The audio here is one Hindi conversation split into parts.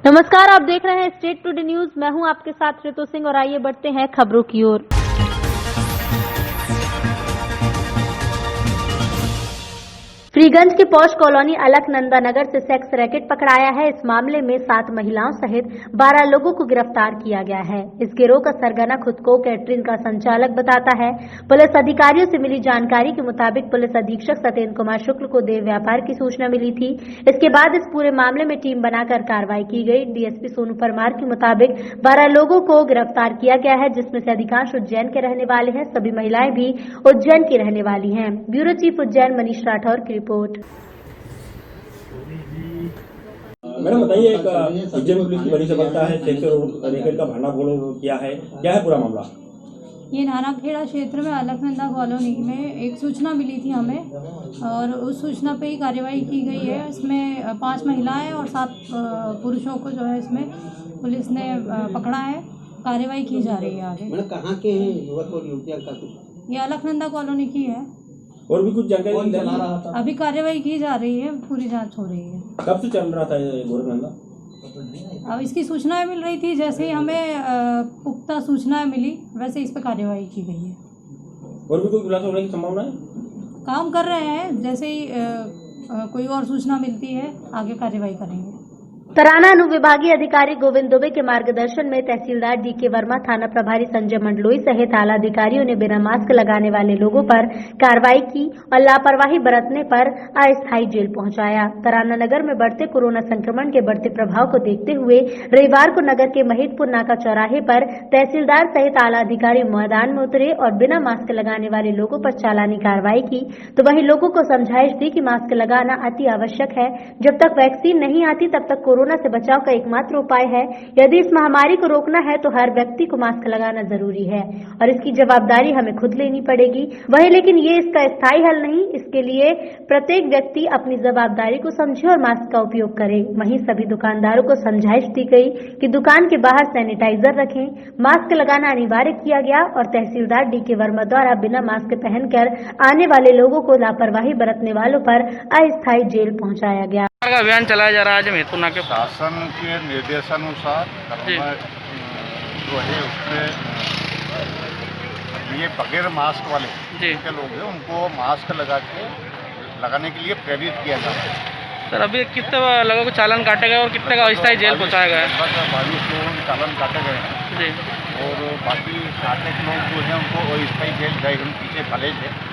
नमस्कार, आप देख रहे हैं स्टेट टुडे न्यूज। मैं हूं आपके साथ ऋतु सिंह और आइए बढ़ते हैं खबरों की ओर। फ्रीगंज की पौष कॉलोनी अलकनंदा नगर से सेक्स रैकेट पकड़ाया है। इस मामले में 7 महिलाओं सहित 12 लोगों को गिरफ्तार किया गया है। इस गिरोह का सरगना खुद को कैटरिंग का संचालक बताता है। पुलिस अधिकारियों से मिली जानकारी के मुताबिक पुलिस अधीक्षक सत्येंद्र कुमार शुक्ल को देह व्यापार की सूचना मिली थी। इसके बाद इस पूरे मामले में टीम बनाकर कार्रवाई की गई। डीएसपी सोनू परमार के मुताबिक 12 लोगों को गिरफ्तार किया गया है, जिसमें से अधिकांश उज्जैन के रहने वाले हैं। सभी महिलाएं भी उज्जैन की रहने वाली हैं। ब्यूरो चीफ उज्जैन मनीष राठौर की रिपोर्ट। मैडम बताइए, एक उज्जैन पुलिस की बड़ी सफलता है, सेक्स रैकेट का भंडाफोड़ किया है, क्या है पूरा मामला? ये नानाखेड़ा क्षेत्र में अलकनंदा कॉलोनी में एक सूचना मिली थी हमें, और उस सूचना पे ही कार्रवाई की गई है। इसमें 5 महिलाएं और 7 पुरुषों को जो है इसमें पुलिस ने पकड़ा है। कार्रवाई की जा रही है आगे। मैडम कहाँ के हैं युवक और युवतियाँ का कुछ? ये अलकनंदा कॉलोनी की है। और भी कुछ जानकारी चला रहा था? अभी कार्रवाई की जा रही है, पूरी जांच हो रही है। कब से चल रहा था ये गोरखनंदा? अब इसकी सूचनाएं मिल रही थी, जैसे ही हमें पुख्ता सूचनाएं मिली वैसे इस पर कार्रवाई की गई है। और भी कोई खुलासा होने की संभावना है? काम कर रहे हैं, जैसे ही कोई और सूचना मिलती है आगे कार्रवाई करेंगे। तराना अनुविभागीय अधिकारी गोविंद दुबे के मार्गदर्शन में तहसीलदार डीके वर्मा, थाना प्रभारी संजय मंडलोई सहित आला अधिकारियों ने बिना मास्क लगाने वाले लोगों पर कार्रवाई की और लापरवाही बरतने पर अस्थायी जेल पहुंचाया। तराना नगर में बढ़ते कोरोना संक्रमण के बढ़ते प्रभाव को देखते हुए रविवार को नगर के महिदपुर नाका चौराहे पर तहसीलदार सहित आला अधिकारी मैदान में उतरे और बिना मास्क लगाने वाले लोगों पर चालानी कार्रवाई की। तो वहीं लोगों को समझाइश दी कि मास्क लगाना अति आवश्यक है। जब तक वैक्सीन नहीं आती तब तक कोरोना से बचाव का एकमात्र उपाय है। यदि इस महामारी को रोकना है तो हर व्यक्ति को मास्क लगाना जरूरी है और इसकी जवाबदारी हमें खुद लेनी पड़ेगी। वही लेकिन ये इसका स्थायी हल नहीं। इसके लिए प्रत्येक व्यक्ति अपनी जवाबदारी को समझे और मास्क का उपयोग करे। वहीं सभी दुकानदारों को समझाइश दी गई कि दुकान के बाहर सैनिटाइजर रखें। मास्क लगाना अनिवार्य किया गया और तहसीलदार डीके वर्मा द्वारा बिना मास्क पहनकर आने वाले लोगों को लापरवाही बरतने वालों पर अस्थायी जेल पहुंचाया गया। का अभियान चलाया जा रहा है आज महिदपुर नाके। शासन के निर्देशानुसार जो है उसमें ये बगैर मास्क वाले के लोग हैं उनको मास्क लगाने के लिए प्रेरित किया जा रहा है। सर, अभी कितने लोगों को चालान काटे गए और कितने का अस्थायी जेल पहुंचाया गया है? 22 लोगों को चालान काटे गए हैं जी, और बाकी 8 लोग जो हैं उनको अस्थायी जेल जाएगी। पीछे कॉलेज है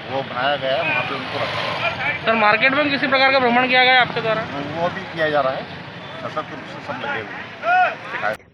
वो बनाया गया है, वहाँ पे उनको रखा गया है। सर, मार्केट में किसी प्रकार का भ्रमण किया गया आपके द्वारा? वो भी किया जा रहा है, सशक्त रूप से सब लगे हुए।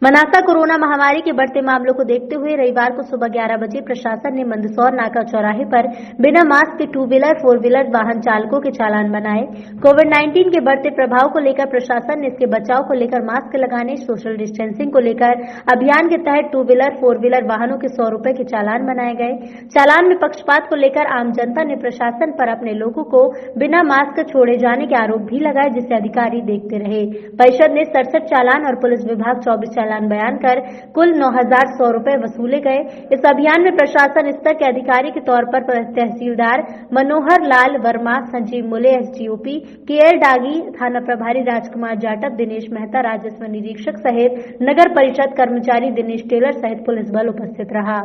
मनासा कोरोना महामारी के बढ़ते मामलों को देखते हुए रविवार को सुबह 11 बजे प्रशासन ने मंदसौर नाका चौराहे पर बिना मास्क के 2 व्हीलर 4 व्हीलर वाहन चालकों के चालान बनाए। कोविड-19 के बढ़ते प्रभाव को लेकर प्रशासन ने इसके बचाव को लेकर मास्क लगाने, सोशल डिस्टेंसिंग को लेकर अभियान के तहत 2 व्हीलर 4 व्हीलर वाहनों के 100 रुपए के चालान बनाए गए। चालान में पक्षपात को लेकर आम जनता ने प्रशासन पर अपने लोगों को बिना मास्क छोड़े जाने के आरोप भी लगाए, जिसे अधिकारी देखते रहे। परिषद ने 67 चालान और पुलिस विभाग 24 चालान बयान कर कुल 9,100 रुपए वसूले गए। इस अभियान में प्रशासन स्तर के अधिकारी के तौर पर तहसीलदार मनोहर लाल वर्मा, संजीव मुले एसडीओपी, केएल डागी, थाना प्रभारी राजकुमार जाटव, दिनेश मेहता राजस्व निरीक्षक सहित नगर परिषद कर्मचारी दिनेश टेलर सहित पुलिस बल उपस्थित रहा।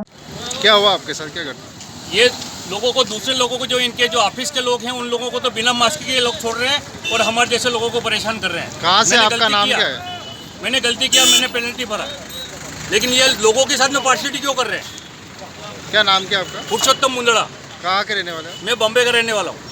क्या हुआ आपके साथ, क्या घटना? ये लोगों को, दूसरे लोगों को, जो इनके जो ऑफिस के लोग हैं उन लोगों को तो बिना मास्क के लोग छोड़ रहे हैं और हमारे जैसे लोगों को परेशान कर रहे हैं। कहाँ से, आपका नाम क्या है? मैंने गलती किया, मैंने पेनल्टी भरा, लेकिन ये लोगों के साथ में पार्शियलिटी क्यों कर रहे हैं? क्या नाम क्या आपका? पुरुषोत्तम मुंदड़ा। कहाँ के रहने वाले? मैं बॉम्बे का रहने वाला हूँ।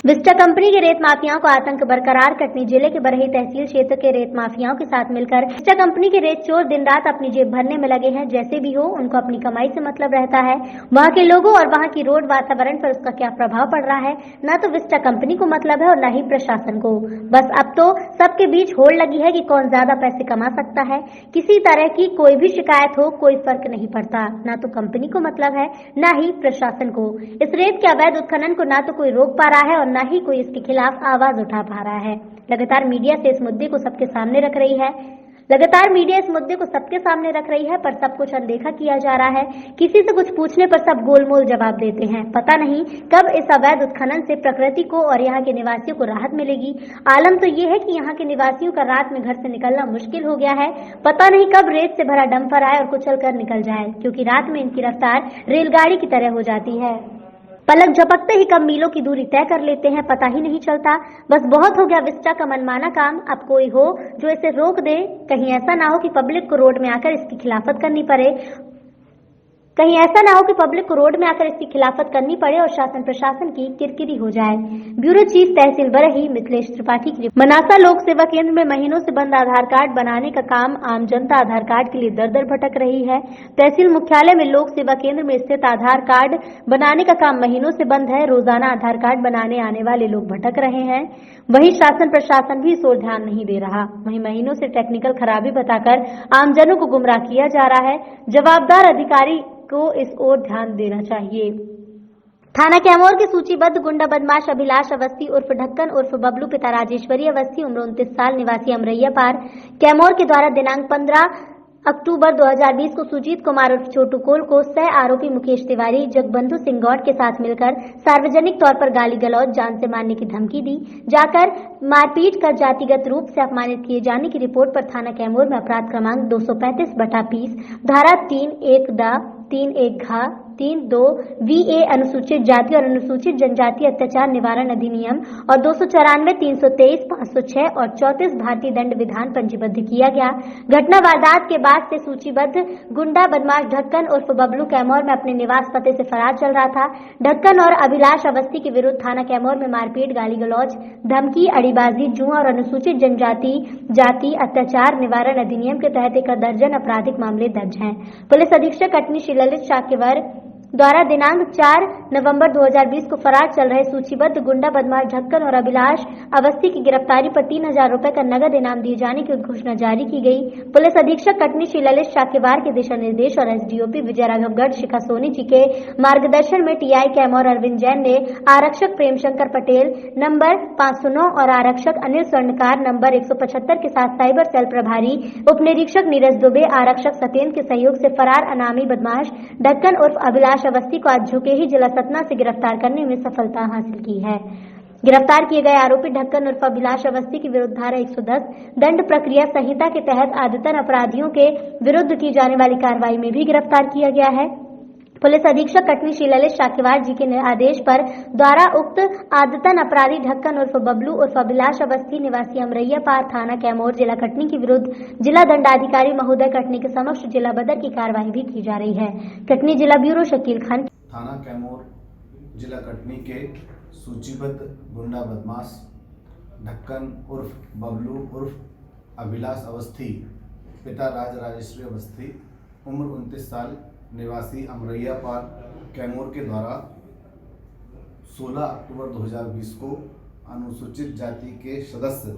विस्टा कंपनी के रेत माफियाओं को आतंक बरकरार। कटनी जिले के बरही तहसील क्षेत्र के रेत माफियाओं के साथ मिलकर विस्टा कंपनी के रेत चोर दिन रात अपनी जेब भरने में लगे हैं। जैसे भी हो, उनको अपनी कमाई से मतलब रहता है। वहां के लोगों और वहां की रोड वातावरण पर उसका क्या प्रभाव पड़ रहा है, न तो विस्टा कंपनी को मतलब है और न ही प्रशासन को। बस अब तो सबके बीच होड़ लगी है कि कौन ज्यादा पैसे कमा सकता है। किसी तरह की कोई भी शिकायत हो, कोई फर्क नहीं पड़ता। न तो कंपनी को मतलब है, न ही प्रशासन को। इस रेत के अवैध उत्खनन को न तो कोई रोक पा रहा है और न ही कोई इसके खिलाफ आवाज उठा पा रहा है। लगातार मीडिया से इस मुद्दे को सबके सामने रख रही है। लगातार मीडिया इस मुद्दे को सबके सामने रख रही है, पर सब कुछ अनदेखा किया जा रहा है। किसी से कुछ पूछने पर सब गोलमोल जवाब देते हैं। पता नहीं कब इस अवैध उत्खनन से प्रकृति को और यहाँ के निवासियों को राहत मिलेगी। आलम तो ये है कि यहाँ के निवासियों का रात में घर से निकलना मुश्किल हो गया है। पता नहीं कब रेत से भरा डंपर आए और कुचल कर निकल जाए, क्योंकि रात में इनकी रफ्तार रेलगाड़ी की तरह हो जाती है। पलक झपकते ही कब मीलों की दूरी तय कर लेते हैं, पता ही नहीं चलता। बस बहुत हो गया विस्टा का मनमाना काम। अब कोई हो जो इसे रोक दे। कहीं ऐसा ना हो कि पब्लिक को रोड में आकर इसकी खिलाफत करनी पड़े और शासन प्रशासन की किरकिरी हो जाए। ब्यूरो चीफ तहसील बरही मिथिलेश त्रिपाठी की रिपोर्ट। मनासा लोक सेवा केंद्र में महीनों से बंद आधार कार्ड बनाने का काम आम जनता आधार कार्ड के लिए दर दर भटक रही है। तहसील मुख्यालय में लोक सेवा केंद्र में स्थित आधार कार्ड बनाने का काम महीनों से बंद है। रोजाना आधार कार्ड बनाने आने वाले लोग भटक रहे हैं। वहीं शासन प्रशासन भी इस ओर ध्यान नहीं दे रहा। वहीं महीनों से टेक्निकल खराबी बताकर आमजनों को गुमराह किया जा रहा है। जवाबदार अधिकारी को इस ओर ध्यान देना चाहिए। थाना कैमोर के सूचीबद्ध गुंडा बदमाश अभिलाष अवस्थी उर्फ ढक्कन उर्फ बबलू पिता राजेश्वरी अवस्थी उम्र 29 साल निवासी अमरैया पार कैमोर के द्वारा दिनांक 15 अक्टूबर 2020 को सुजीत कुमार उर्फ छोटू कोल को सह आरोपी मुकेश तिवारी जगबंधु सिंह गौड़ के साथ मिलकर सार्वजनिक तौर पर गाली गलौज जान से मारने की धमकी दी। जाकर मारपीट कर जातिगत रूप से अपमानित किए जाने की रिपोर्ट पर थाना कैमूर में अपराध क्रमांक 235/20 धारा 3(1)(3)(1)(2) VA अनुसूचित जाति और अनुसूचित जनजाति अत्याचार निवारण अधिनियम और 294, 323, 506 और 34 भारतीय दंड विधान पंजीबद्ध किया गया। घटना वारदात के बाद से सूचीबद्ध गुंडा बदमाश ढक्कन उर्फ बबलू कैमोर में अपने निवास पते से फरार चल रहा था। ढक्कन और अभिलाष अवस्थी के विरुद्ध थाना कैमोर में मारपीट, गाली गलौज, धमकी, अड़ीबाजी, जुआ और अनुसूचित जनजाति जाति अत्याचार निवारण अधिनियम के तहत 1 दर्जन आपराधिक मामले दर्ज हैं। पुलिस अधीक्षक कटनी श्री ललित शाक्यवर द्वारा दिनांक 4 नवंबर 2020 को फरार चल रहे सूचीबद्ध गुंडा बदमाश ढक्कन और अभिलाष अवस्थी की गिरफ्तारी पर 3000 रुपए का नगद इनाम दिए जाने की घोषणा जारी की गई। पुलिस अधीक्षक कटनी श्री ललित शाक्यवार के दिशा निर्देश और एसडीओपी विजय राघवगढ़ शिखा सोनी जी के मार्गदर्शन में टीआई कैमोर अरविंद जैन ने आरक्षक प्रेम शंकर पटेल नंबर 509 और आरक्षक अनिल स्वर्णकार नंबर 175 के साथ साइबर सेल प्रभारी उप निरीक्षक नीरज दुबे, आरक्षक सत्येंद्र के सहयोग से फरार अनामी बदमाश ढक्कन उर्फ अभिलाष अवस्थी को आज झुके ही जिला सतना से गिरफ्तार करने में सफलता हासिल की है। गिरफ्तार किए गए आरोपी ढक्कन उर्फ अभिलाष अवस्थी की विरुद्ध धारा 110 दंड प्रक्रिया संहिता के तहत आदतन अपराधियों के विरुद्ध की जाने वाली कार्रवाई में भी गिरफ्तार किया गया है। पुलिस अधीक्षक कटनी श्री ललित शाक्यवार जी के आदेश पर द्वारा उक्त आदतन अपराधी ढक्कन उर्फ बबलू उर्फ अभिलाष अवस्थी निवासी अमरैया पार थाना कैमोर जिला कटनी के विरुद्ध जिला दंडाधिकारी महोदय कटनी के समक्ष जिला बदर की कार्रवाई भी की जा रही है। कटनी जिला ब्यूरो शकील खान। थाना कैमोर जिला कटनी के सूचीबद्ध गुंडा बदमाश ढक्कन उर्फ बबलू उर्फ अभिलाष अवस्थी पिता राजेश्वरी अवस्थी उम्र 29 साल निवासी अमरैया पार कैमूर के द्वारा 16 अक्टूबर 2020 को अनुसूचित जाति के सदस्य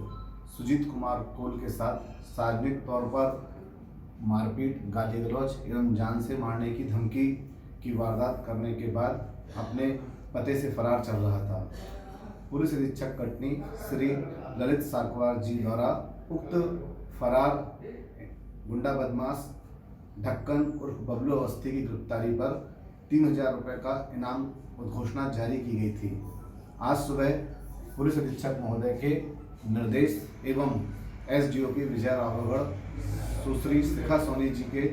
सुजीत कुमार कोल के साथ सार्वजनिक तौर पर मारपीट, गाली गलौज एवं जान से मारने की धमकी की वारदात करने के बाद अपने पते से फरार चल रहा था। पुलिस अधीक्षक कटनी श्री ललित शाक्यवार जी द्वारा उक्त फरार गुंडा बदमाश ढक्कन उर्फ बबलू अवस्थी की गिरफ्तारी पर 3000 रुपये का इनाम घोषणा जारी की गई थी। आज सुबह पुलिस अधीक्षक महोदय के निर्देश एवं एसडीओपी विजय राघवगढ़ सुश्री शिखा सोनी जी के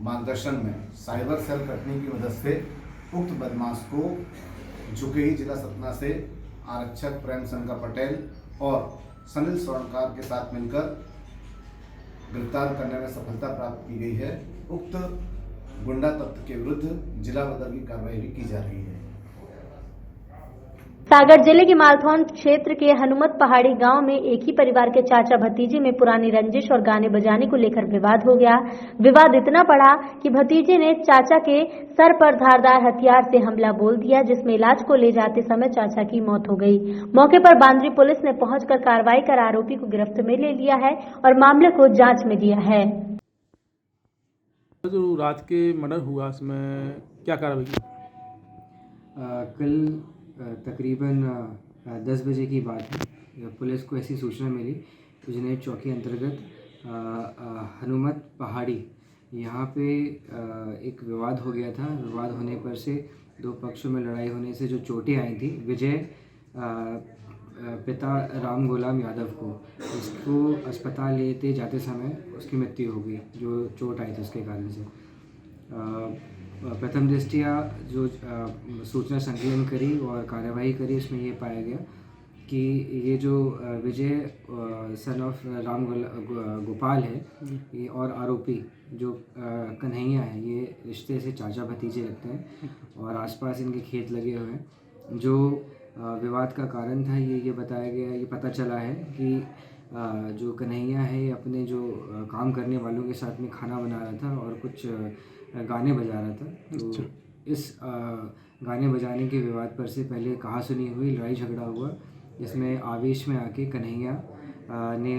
मार्गदर्शन में साइबर सेल कटनी की मदद से उक्त बदमाश को झुके ही जिला सतना से आरक्षक प्रेम शंकर पटेल और सनिल स्वर्णकार के साथ मिलकर गिरफ्तार करने में सफलता प्राप्त की गई है। उक्त गुंडा तत्व के विरुद्ध जिला बदर की कार्रवाई भी की जा रही है। सागर जिले के मालथौन क्षेत्र के हनुमत पहाड़ी गांव में एक ही परिवार के चाचा भतीजे में पुरानी रंजिश और गाने बजाने को लेकर विवाद हो गया। विवाद इतना बढ़ा कि भतीजे ने चाचा के सर पर धारदार हथियार से हमला बोल दिया, जिसमें इलाज को ले जाते समय चाचा की मौत हो गई। मौके पर बांद्री पुलिस ने पहुंचकर कार्रवाई कर आरोपी को गिरफ्त में ले लिया है और मामले को जांच में दिया है। जो रात के मर्डर हुआ उसमें क्या कार्रवाई की? कल तकरीबन 10 बजे की बात है। पुलिस को ऐसी सूचना मिली, उजनेर चौकी अंतर्गत हनुमत पहाड़ी यहाँ पे एक विवाद हो गया था। विवाद होने पर से दो पक्षों में लड़ाई होने से जो चोटें आई थी, विजय पिता राम गुलाम यादव को, इसको अस्पताल लेते जाते समय उसकी मृत्यु हो गई, जो चोट आई थी उसके कारण से। प्रथम दृष्टया जो सूचना संकलन करी और कार्यवाही करी, इसमें ये पाया गया कि ये जो विजय सन ऑफ राम गोपाल है, ये और आरोपी जो कन्हैया है, ये रिश्ते से चाचा भतीजे लगते हैं और आसपास इनके खेत लगे हुए हैं। जो विवाद का कारण था, ये बताया गया, ये पता चला है कि जो कन्हैया है अपने जो काम करने वालों के साथ में खाना बना रहा था और कुछ गाने बजा रहा था। तो इस गाने बजाने के विवाद पर से पहले कहासुनी हुई, लड़ाई झगड़ा हुआ, जिसमें आवेश में आके कन्हैया ने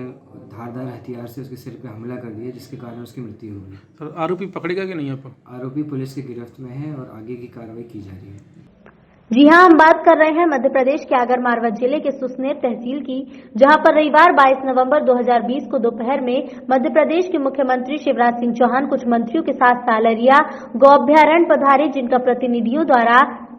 धारदार हथियार से उसके सिर पे हमला कर दिया, जिसके कारण उसकी मृत्यु हो गई। सर आरोपी पकड़ेगा कि नहीं? आप आरोपी पुलिस की गिरफ्त में है और आगे की कार्रवाई की जा रही है। जी हां, हम बात कर रहे हैं मध्य प्रदेश के आगर मालवा जिले के सुसनेर तहसील की, जहां पर रविवार 22 नवंबर 2020 को दोपहर में मध्य प्रदेश के मुख्यमंत्री शिवराज सिंह चौहान कुछ मंत्रियों के साथ सालरिया गौ अभ्यारण्य पधारे,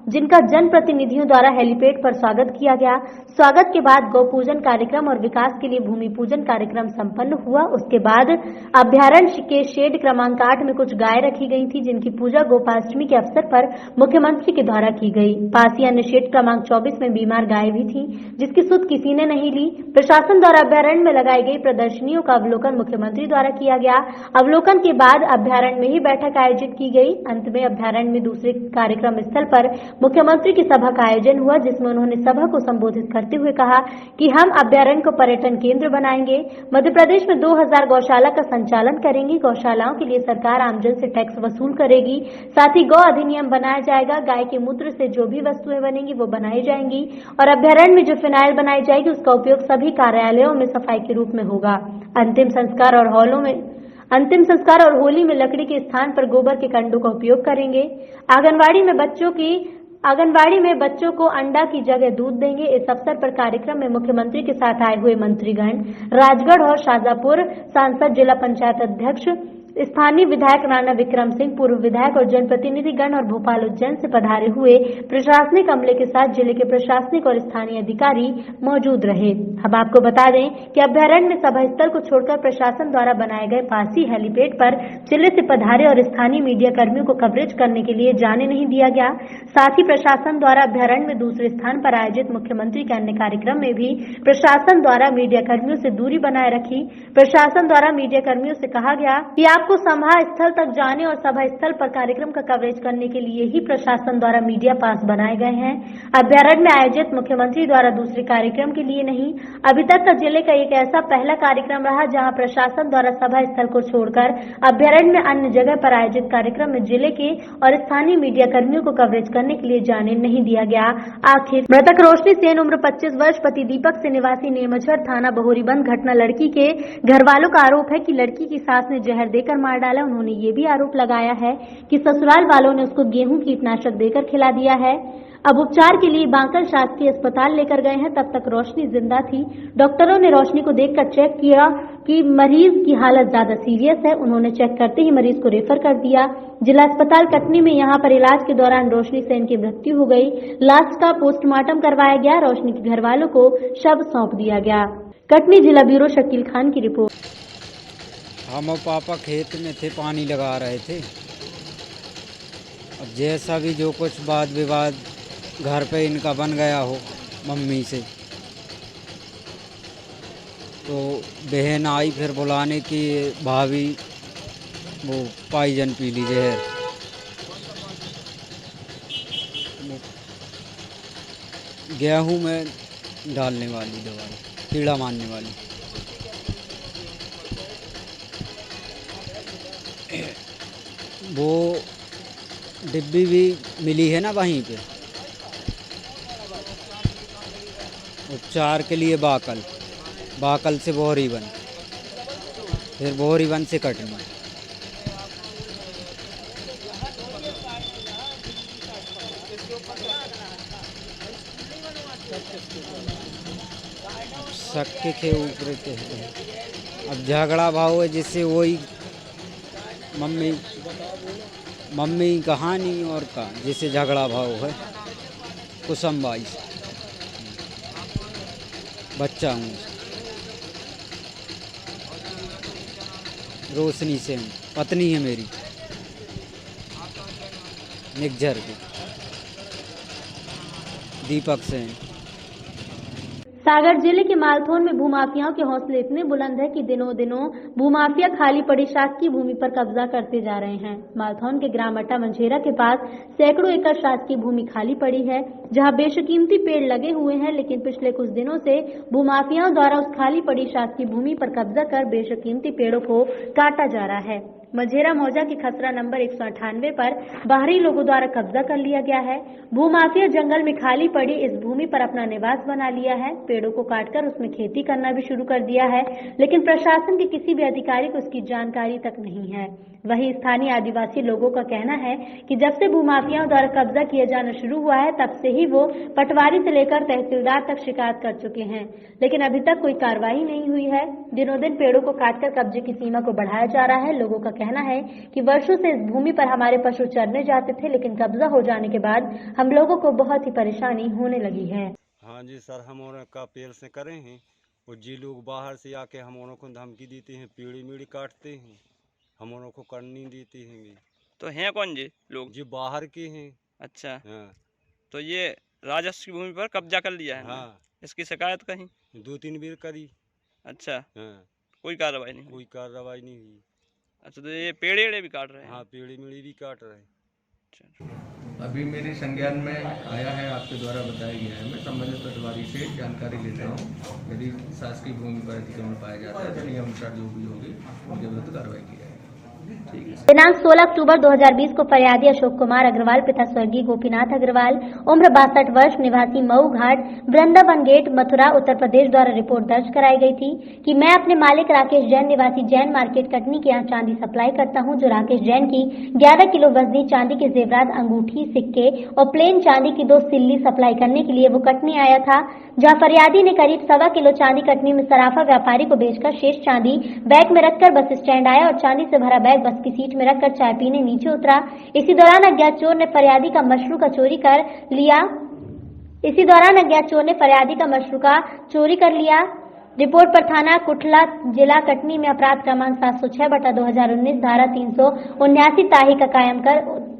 जिनका जनप्रतिनिधियों द्वारा हेलीपैड पर स्वागत किया गया। स्वागत के बाद गौ पूजन कार्यक्रम और विकास के लिए भूमि पूजन कार्यक्रम संपन्न हुआ। उसके बाद अभ्यारण्य के शेड क्रमांक 8 में कुछ गाय रखी गई थी, जिनकी पूजा गोपाष्टमी के अवसर पर मुख्यमंत्री के द्वारा की गई। पास ही अन्य शेड क्रमांक 24 में बीमार गाय भी थी, जिसकी सुध किसी ने नहीं ली। प्रशासन द्वारा अभ्यारण्य में लगाई गई प्रदर्शनियों का अवलोकन मुख्यमंत्री द्वारा किया गया। अवलोकन के बाद अभ्यारण्य में ही बैठक आयोजित की गई। अंत में अभ्यारण्य में दूसरे कार्यक्रम स्थल पर मुख्यमंत्री की सभा का आयोजन हुआ, जिसमें उन्होंने सभा को संबोधित करते हुए कहा कि हम अभ्यारण्य को पर्यटन केंद्र बनाएंगे। मध्य प्रदेश में 2000 गौशाला का संचालन करेंगे। गौशालाओं के लिए सरकार आमजन से टैक्स वसूल करेगी। साथ ही गौ अधिनियम बनाया जाएगा। गाय के मूत्र से जो भी वस्तुएं बनेंगी वो बनाई जाएंगी और अभ्यारण्य में जो फिनाइल बनाई जाएगी उसका उपयोग सभी कार्यालयों में सफाई के रूप में होगा। अंतिम संस्कार और होली में लकड़ी के स्थान पर गोबर के कंडों का उपयोग करेंगे। आंगनबाड़ी में बच्चों को अंडा की जगह दूध देंगे। इस अवसर पर कार्यक्रम में मुख्यमंत्री के साथ आए हुए मंत्रीगण, राजगढ़ और शाजापुर सांसद, जिला पंचायत अध्यक्ष, स्थानीय विधायक राणा विक्रम सिंह, पूर्व विधायक और जनप्रतिनिधिगण और भोपाल उज्जैन से पधारे हुए प्रशासनिक अमले के साथ जिले के प्रशासनिक और स्थानीय अधिकारी मौजूद रहे। अब आपको बता दें कि अभ्यारण्य में सभा स्थल को छोड़कर प्रशासन द्वारा बनाए गए पासी हेलीपैड पर जिले से पधारे और स्थानीय मीडिया कर्मियों को कवरेज करने के लिए जाने नहीं दिया गया। साथ ही प्रशासन द्वारा अभ्यारण्य में दूसरे स्थान पर आयोजित मुख्यमंत्री के अन्य कार्यक्रम में भी प्रशासन द्वारा मीडिया कर्मियों से दूरी बनाए रखी। प्रशासन द्वारा मीडिया कर्मियों से कहा गया कि आपको सभा स्थल तक जाने और सभा स्थल पर कार्यक्रम का कवरेज करने के लिए ही प्रशासन द्वारा मीडिया पास बनाए गए हैं। अभ्यारण्य में आयोजित मुख्यमंत्री द्वारा दूसरे कार्यक्रम के लिए नहीं। अभी तक का जिले का एक ऐसा पहला कार्यक्रम रहा जहां प्रशासन द्वारा सभा स्थल को छोड़कर अभ्यारण्य में अन्य जगह पर आयोजित कार्यक्रम में जिले के और स्थानीय मीडिया कर्मियों को कवरेज करने के लिए जाने नहीं दिया गया। आखिर मृतक रोशनी सेन उम्र 25 वर्ष, पति दीपक से, निवासी नेमझर, थाना बहोरीबंद। घटना लड़की के घर वालों का आरोप है कि लड़की की सास ने जहर देकर मार डाला। उन्होंने ये भी आरोप लगाया है कि ससुराल वालों ने उसको गेहूं कीटनाशक देकर खिला दिया है। अब उपचार के लिए बांकल शासकीय अस्पताल लेकर गए हैं। तब तक रोशनी जिंदा थी। डॉक्टरों ने रोशनी को देखकर चेक किया कि मरीज की हालत ज्यादा सीरियस है। उन्होंने चेक करते ही मरीज को रेफर कर दिया जिला अस्पताल कटनी में। यहां पर इलाज के दौरान रोशनी सेन की मृत्यु हो गई। लाश का पोस्टमार्टम करवाया गया। रोशनी के घर वालों को शव सौंप दिया गया। कटनी जिला ब्यूरो शकील खान की रिपोर्ट। हम और पापा खेत में थे, पानी लगा रहे थे। अब जैसा भी जो कुछ वाद विवाद घर पे इनका बन गया हो मम्मी से, तो बहन आई फिर बुलाने की, भाभी वो पाइजन पी ली जहर। गेहूं में डालने वाली दवाई, कीड़ा मारने वाली। वो डिब्बी भी मिली है ना वहीं पे। उपचार के लिए बाकल से बहोरीबंद, फिर बहोरीबंद से कटनी। शक के ऊपर अब झगड़ा भाव है जिससे वही मम्मी कहानी और का जिससे झगड़ा भाव है कुसुम बाई से बच्चा हूँ रोशनी से हूँ पत्नी है मेरी निगझर की दीपक से हैं। सागर जिले के मालथोन में भूमाफियाओं के हौसले इतने बुलंद है कि दिनों दिनों भूमाफिया खाली पड़ी शासकीय भूमि पर कब्जा करते जा रहे हैं। मालथोन के ग्राम अट्टा मंझेरा के पास सैकड़ों एकड़ शासकीय भूमि खाली पड़ी है, जहां बेशकीमती पेड़ लगे हुए हैं, लेकिन पिछले कुछ दिनों से भूमाफियाओं द्वारा उस खाली पड़ी शासकीय भूमि पर कब्जा कर बेशकीमती पेड़ों को काटा जा रहा है। मंझेरा मौजा के खसरा नंबर 198 पर बाहरी लोगों द्वारा कब्जा कर लिया गया है। भूमाफिया जंगल में खाली पड़ी इस भूमि पर अपना निवास बना लिया है। पेड़ों को काटकर उसमें खेती करना भी शुरू कर दिया है, लेकिन प्रशासन के किसी भी अधिकारी को इसकी जानकारी तक नहीं है। वहीं स्थानीय आदिवासी लोगों का कहना है कि जब से भूमाफियाओं द्वारा कब्जा किया जाना शुरू हुआ है, तब से ही वो पटवारी से लेकर तहसीलदार तक शिकायत कर चुके हैं, लेकिन अभी तक कोई कार्रवाई नहीं हुई है। दिनों दिन पेड़ों को काटकर कब्जे की सीमा को बढ़ाया जा रहा है। लोगों का कहना है कि वर्षों से इस भूमि पर हमारे पशु चरने जाते थे, लेकिन कब्जा हो जाने के बाद हम लोगों को बहुत ही परेशानी होने लगी है। हाँ जी सर, हम और का पेड़ से करे हैं और जी लोग बाहर से आके हम को धमकी देते हैं, पीड़ी मीड़ी काटते हैं, हम को करनी देते हैं। तो हैं कौन जी लोग? जी बाहर के हैं। अच्छा, हाँ। तो ये राजस्व की भूमि पर कब्जा कर लिया है? हाँ। इसकी शिकायत कहीं 2-3 बार करी। अच्छा। हाँ। कोई कार्रवाई नहीं? कोई कार्रवाई नहीं हुई। अच्छा, तो ये पेड़े भी काट रहे हैं? हाँ, पेड़ी मीड़ी भी काट रहे हैं। अभी मेरे संज्ञान में आया है, आपके द्वारा बताया गया है, मैं संबंधित पटवारी से जानकारी लेता हूँ। यदि शासकीय भूमि पर अतिक्रमण पाया जाता है तो नियमानुसार जो भी होगी उनके विरुद्ध कार्रवाई की जाएगी। दिनांक 16 अक्टूबर 2020 को फरियादी अशोक कुमार अग्रवाल पिता स्वर्गीय गोपीनाथ अग्रवाल उम्र 62 वर्ष निवासी मऊ घाट वृंदावन गेट मथुरा उत्तर प्रदेश द्वारा रिपोर्ट दर्ज कराई गई थी कि मैं अपने मालिक राकेश जैन निवासी जैन मार्केट कटनी के यहाँ चांदी सप्लाई करता हूँ, जो राकेश जैन की 11 किलो वजनी चांदी के जेवरात, अंगूठी, सिक्के और प्लेन चांदी की 2 सिल्ली सप्लाई करने के लिए वो कटनी आया था, जहाँ फरियादी ने करीब 1.25 किलो चांदी कटनी में सराफा व्यापारी को बेचकर शेष चांदी बैग में रखकर बस स्टैंड आया और चांदी से भरा बैग बस की सीट में रखकर चाय पीने नीचे उतरा। इसी दौरान अज्ञात चोर ने फरियादी का मशरू का चोरी कर लिया। रिपोर्ट पर थाना कुठला जिला कटनी में अपराध क्रमांक 706/2019 धारा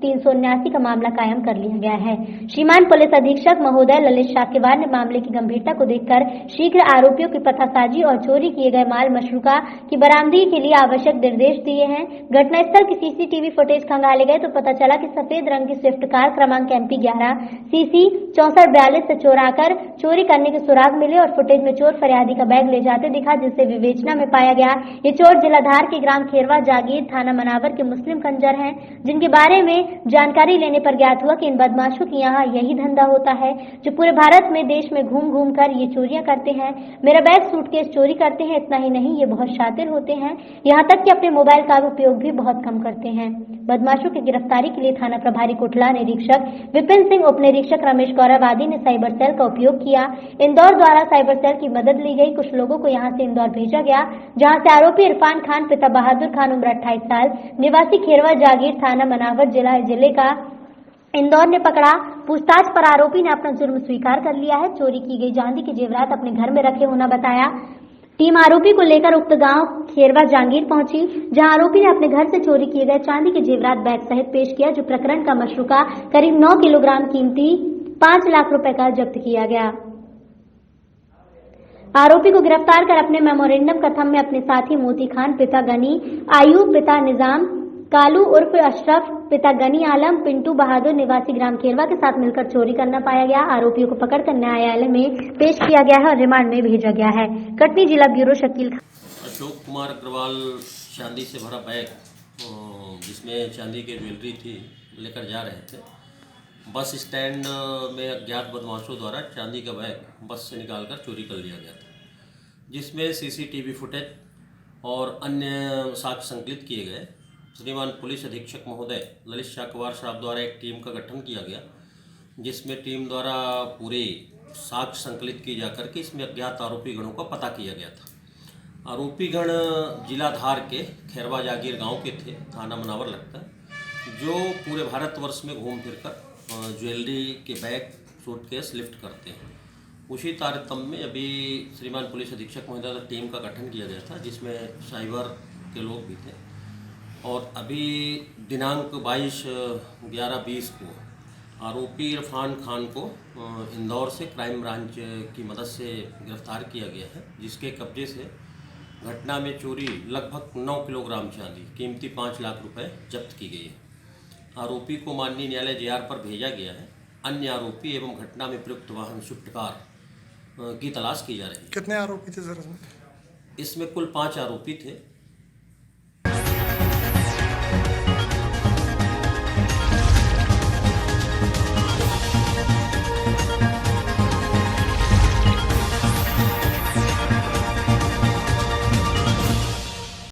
379 का मामला कायम कर लिया गया है। श्रीमान पुलिस अधीक्षक महोदय ललित शाकेवार ने मामले की गंभीरता को देखकर शीघ्र आरोपियों की पतासाजी और चोरी किए गए माल मशरूका की बरामदगी के लिए आवश्यक निर्देश दिए हैं। घटनास्थल की सीसीटीवी फुटेज खंगाले गए तो पता चला कि सफेद रंग की स्विफ्ट कार क्रमांक MP 11 CC 6442 से चोराकर चोरी करने के सुराग मिले और फुटेज में चोर फरियादी का बैग ले जाते दिखा, जिससे विवेचना में पाया गया ये चोर जिलाधार के ग्राम खेरवा जागीर थाना मनावर के मुस्लिम कंजर हैं, जिनके बारे में जानकारी लेने पर ज्ञात हुआ कि इन बदमाशों के यहाँ यही धंधा होता है, जो पूरे भारत में देश में घूम घूम कर ये चोरियां करते हैं। मेरा बैग सूटकेस चोरी करते हैं। इतना ही नहीं, ये बहुत शातिर होते हैं, यहाँ तक कि अपने मोबाइल का उपयोग भी बहुत कम करते हैं। बदमाशों की गिरफ्तारी के लिए थाना प्रभारी कोटला निरीक्षक विपिन सिंह, उप निरीक्षक रमेश गौरव आदि ने साइबर सेल का उपयोग किया। इंदौर द्वारा साइबर सेल की मदद ली गई। कुछ लोगों को यहाँ से इंदौर भेजा गया, जहाँ से आरोपी इरफान खान पिता बहादुर खान उम्र 28 साल निवासी खेरवा जागीर थाना मनावर जिले का इंदौर ने पकड़ा। पूछताछ पर आरोपी ने अपना जुर्म स्वीकार कर लिया है। चोरी की गई चांदी के जेवरात अपने घर में रखे होना बताया। टीम आरोपी को लेकर उक्त गांव खेरवा जांगीर पहुंची, जहां आरोपी ने अपने घर से चोरी किए गए चांदी के जेवरात बैग सहित पेश किया, जो प्रकरण का मशरूका करीब 9 किलोग्राम कीमती 5 लाख रुपए का जब्त किया गया। आरोपी को गिरफ्तार कर अपने मेमोरेंडम कथम में अपने साथी मोती खान पिता गनी आयूब पिता निजाम कालू उर्फ अशरफ पिता गनी आलम पिंटू बहादुर निवासी ग्राम खेरवा के साथ मिलकर चोरी करना पाया गया। आरोपियों को पकड़कर न्यायालय में पेश किया गया है और रिमांड में भेजा गया है। कटनी जिला ब्यूरो शकील अशोक कुमार अग्रवाल चांदी से भरा बैग जिसमें चांदी की ज्वेलरी थी लेकर जा रहे थे। बस स्टैंड में अज्ञात बदमाशों द्वारा चांदी का बैग बस से निकालकर चोरी कर लिया गया था, जिसमें CCTV फुटेज और अन्य साक्ष्य संकलित किए गए। श्रीमान पुलिस अधीक्षक महोदय ललित शाकवार साहब द्वारा एक टीम का गठन किया गया, जिसमें टीम द्वारा पूरे साक्ष्य संकलित किए जाकर के इसमें अज्ञात आरोपी गणों का पता किया गया था। आरोपीगण जिला धार के खैरवा जागीर गांव के थे, थाना मनावर लगता है, जो पूरे भारतवर्ष में घूम फिर कर ज्वेलरी के बैग सूटकेस लिफ्ट करते हैं। उसी तारतम्य में अभी श्रीमान पुलिस अधीक्षक महोदय द्वारा टीम का गठन किया गया था, जिसमें साइबर के लोग भी थे, और अभी दिनांक 22/11/20 को आरोपी इरफान खान को इंदौर से क्राइम ब्रांच की मदद से गिरफ्तार किया गया है, जिसके कब्जे से घटना में चोरी लगभग 9 किलोग्राम चांदी कीमती 5 लाख रुपए जब्त की गई है। आरोपी को माननीय न्यायालय जेआर पर भेजा गया है। अन्य आरोपी एवं घटना में प्रयुक्त वाहन स्विफ्ट कार की तलाश की जा रही है। कितने आरोपी थे सर इसमें? इसमें कुल 5 आरोपी थे।